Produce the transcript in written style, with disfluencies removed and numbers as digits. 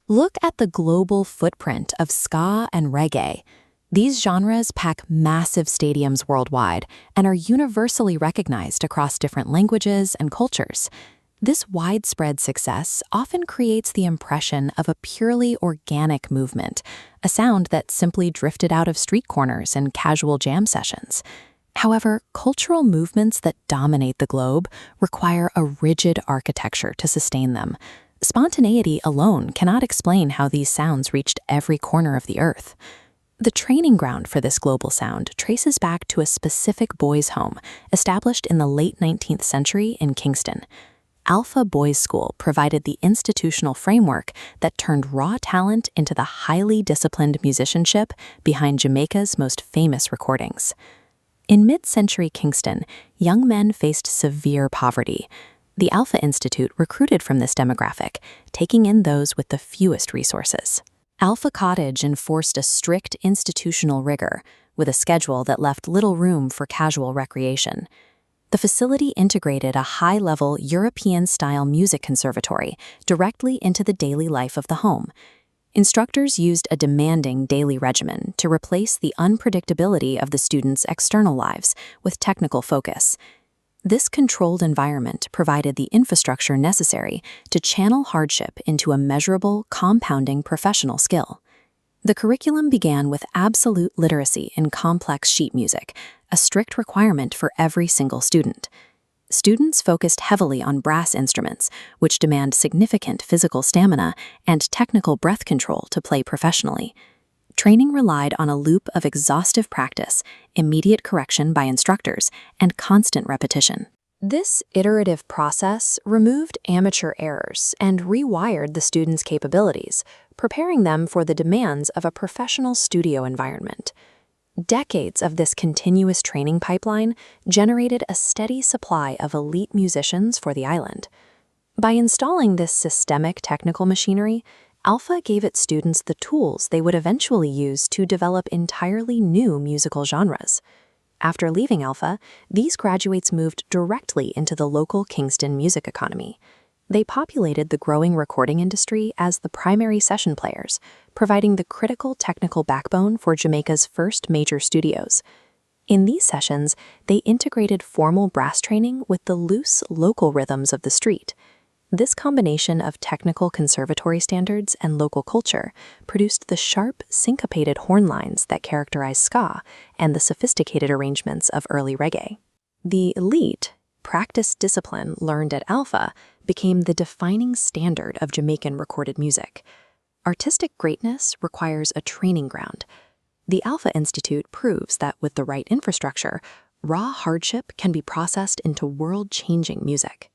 Look at the global footprint of ska and reggae. These genres pack massive stadiums worldwide and are universally recognized across different languages and cultures. This widespread success often creates the impression of a purely organic movement, a sound that simply drifted out of street corners and casual jam sessions. However, cultural movements that dominate the globe require a rigid architecture to sustain them. Spontaneity alone cannot explain how these sounds reached every corner of the earth. The training ground for this global sound traces back to a specific boys' home established in the late 19th century in Kingston. Alpha Boys School provided the institutional framework that turned raw talent into the highly disciplined musicianship behind Jamaica's most famous recordings. In mid-century Kingston, young men faced severe poverty. The Alpha Institute recruited from this demographic, taking in those with the fewest resources. Alpha Cottage enforced a strict institutional rigor, with a schedule that left little room for casual recreation. The facility integrated a high-level European-style music conservatory directly into the daily life of the home. Instructors used a demanding daily regimen to replace the unpredictability of the students' external lives with technical focus. This controlled environment provided the infrastructure necessary to channel hardship into a measurable, compounding professional skill. The curriculum began with absolute literacy in complex sheet music, a strict requirement for every single student. Students focused heavily on brass instruments, which demand significant physical stamina and technical breath control to play professionally. Training relied on a loop of exhaustive practice, immediate correction by instructors, and constant repetition. This iterative process removed amateur errors and rewired the students' capabilities, preparing them for the demands of a professional studio environment. Decades of this continuous training pipeline generated a steady supply of elite musicians for the island. By installing this systemic technical machinery, Alpha gave its students the tools they would eventually use to develop entirely new musical genres. After leaving Alpha, these graduates moved directly into the local Kingston music economy. They populated the growing recording industry as the primary session players, providing the critical technical backbone for Jamaica's first major studios. In these sessions, they integrated formal brass training with the loose local rhythms of the street. This combination of technical conservatory standards and local culture produced the sharp, syncopated horn lines that characterize ska and the sophisticated arrangements of early reggae. The elite, practiced discipline learned at Alpha became the defining standard of Jamaican recorded music. Artistic greatness requires a training ground. The Alpha Institute proves that with the right infrastructure, raw hardship can be processed into world-changing music.